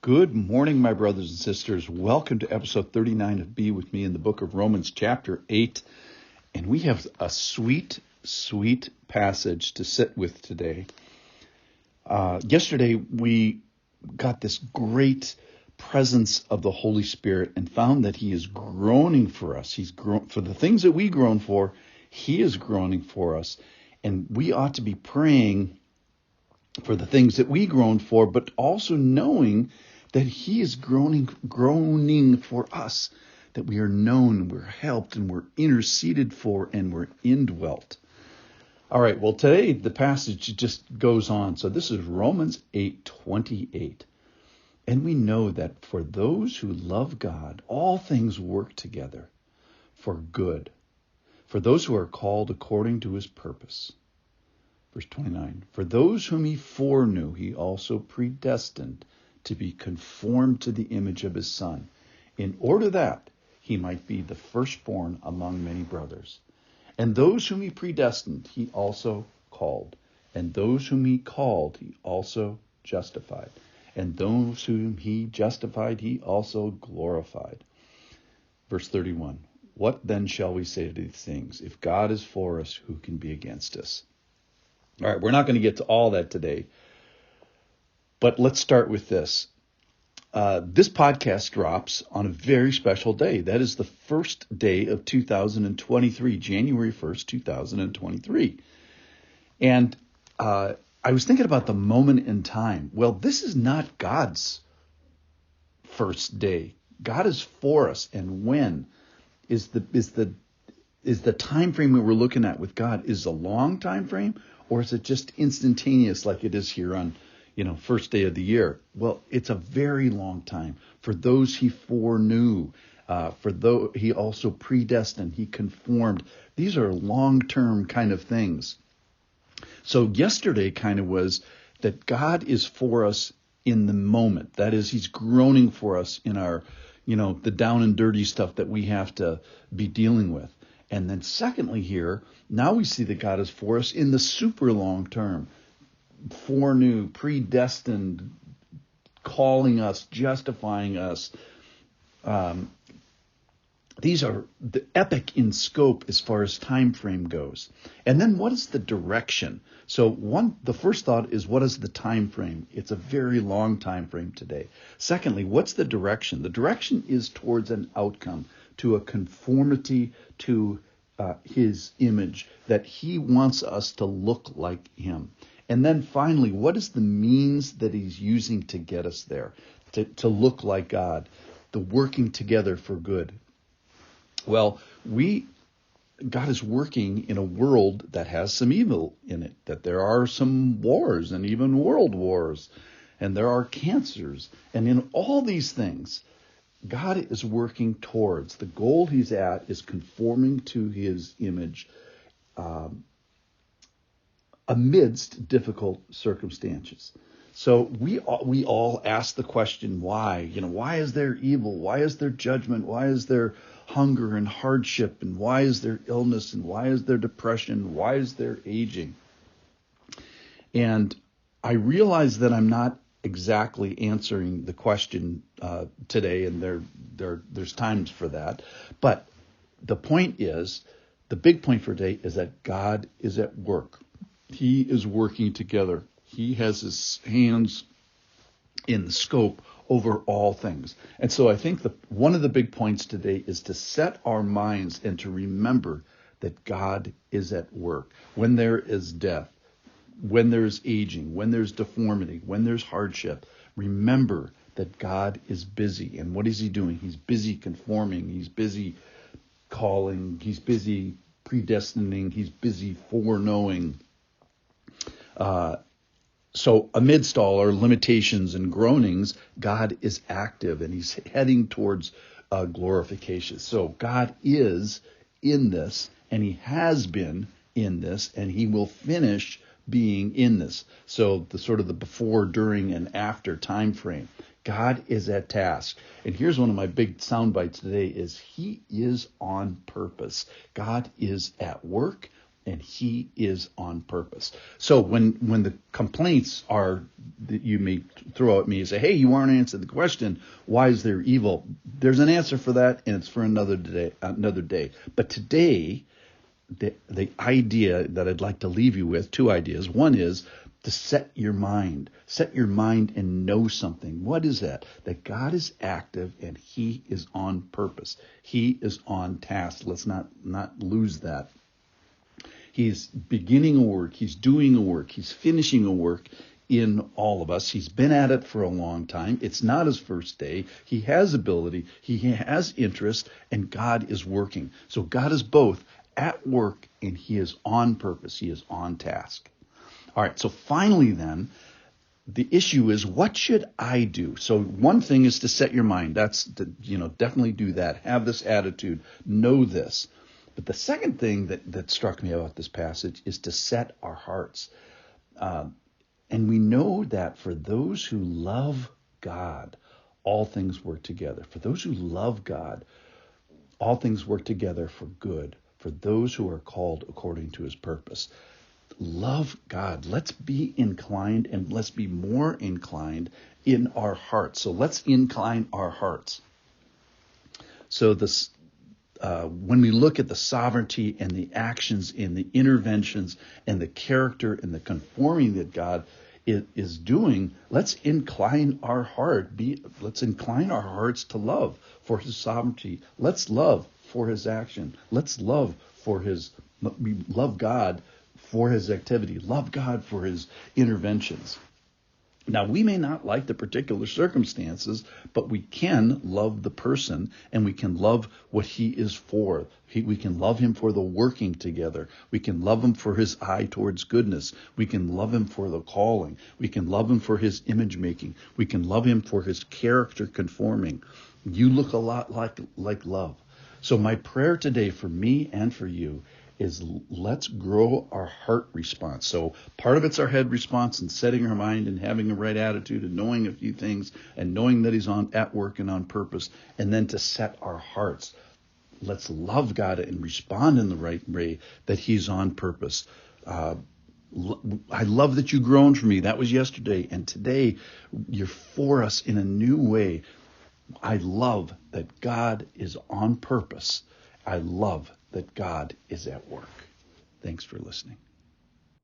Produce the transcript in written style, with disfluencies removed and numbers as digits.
Good morning, my brothers and sisters. Welcome to episode 39 of Be With Me in the book of Romans, chapter 8. And we have a sweet, sweet passage to sit with today. Yesterday, we got this great presence of the Holy Spirit and found that He is groaning for us. He's for the things that we groan for, He is groaning for us. And we ought to be praying for the things that we groan for, but also knowing that He is groaning for us, that we are known, we're helped, and we're interceded for, and we're indwelt. All right, well, today the passage just goes on. So this is Romans 8:28. And we know that for those who love God, all things work together for good, for those who are called according to His purpose. Verse 29, for those whom He foreknew, He also predestined to be conformed to the image of His Son, in order that He might be the firstborn among many brothers. And those whom He predestined, He also called. And those whom He called, He also justified. And those whom He justified, He also glorified. Verse 31, what then shall we say to these things? If God is for us, who can be against us? All right, we're not going to get to all that today, but let's start with this. This podcast drops on a very special day. That is the first day of 2023, January 1st, 2023. And I was thinking about the moment in time. Well, this is not God's first day. God is for us, and when is the time frame that we're looking at with God is a long time frame, or is it just instantaneous like it is here on, first day of the year? Well, it's a very long time. For those He foreknew, for those He also predestined, He conformed. These are long-term kind of things. So yesterday kind of was that God is for us in the moment. That is, He's groaning for us in our, the down and dirty stuff that we have to be dealing with. And then secondly here, now we see that God is for us in the super long term. Foreknew, predestined, calling us, justifying us. These are the epic in scope as far as time frame goes. And then what is the direction? So the first thought is, what is the time frame? It's a very long time frame today. Secondly, what's the direction? The direction is towards an outcome, to a conformity to His image, that He wants us to look like Him. And then finally, what is the means that He's using to get us there, to look like God, the working together for good? Well, God is working in a world that has some evil in it, that there are some wars and even world wars, and there are cancers. And in all these things, God is working towards, the goal He's at is conforming to His image amidst difficult circumstances. So we all ask the question, why? Why is there evil? Why is there judgment? Why is there hunger and hardship? And why is there illness? And why is there depression? Why is there aging? And I realize that I'm not exactly answering the question today, and there's times for that. But the point is, the big point for today is that God is at work. He is working together. He has His hands in the scope over all things. And so I think one of the big points today is to set our minds and to remember that God is at work. When there is death, when there's aging, when there's deformity, when there's hardship, remember that God is busy. And what is He doing? He's busy conforming. He's busy calling. He's busy predestining. He's busy foreknowing. So amidst all our limitations and groanings, God is active, and He's heading towards glorification. So God is in this, and He has been in this, and He will finish being in this. So the sort of the before, during, and after time frame. God is at task. And here's one of my big sound bites today is He is on purpose. God is at work. and he is on purpose. So when the complaints are that you may throw at me and say, hey, you aren't answering the question, why is there evil? There's an answer for that, and it's for another day. But today, the idea that I'd like to leave you with, two ideas. One is to set your mind and know something. What is that? That God is active and he is on purpose. He is on task. Let's not lose that. He's beginning a work. He's doing a work. He's finishing a work in all of us. He's been at it for a long time. It's not his first day. He has ability. He has interest, and God is working. So God is both at work and he is on purpose. He is on task. All right. So finally then, the issue is, what should I do? So one thing is to set your mind. Definitely do that. Have this attitude. Know this. But the second thing that struck me about this passage is to set our hearts. And we know that for those who love God, all things work together. For those who love God, all things work together for good. For those who are called according to his purpose. Love God. Let's be inclined, and let's be more inclined in our hearts. So let's incline our hearts. So when we look at the sovereignty and the actions and the interventions and the character and the conforming that God is doing, let's incline our let's incline our hearts to love for his sovereignty. Let's love for his action. Let's love God for his activity. Love God for his interventions. Now, we may not like the particular circumstances, but we can love the person, and we can love what he is for. We can love him for the working together. We can love him for his eye towards goodness. We can love him for the calling. We can love him for his image making. We can love him for his character conforming. You look a lot like love. So my prayer today for me and for you is, let's grow our heart response. So part of it's our head response and setting our mind and having a right attitude and knowing a few things and knowing that he's at work and on purpose. And then to set our hearts. Let's love God and respond in the right way that he's on purpose. I love that you groaned for me. That was yesterday. And today you're for us in a new way. I love that God is on purpose. I love that God is at work. Thanks for listening.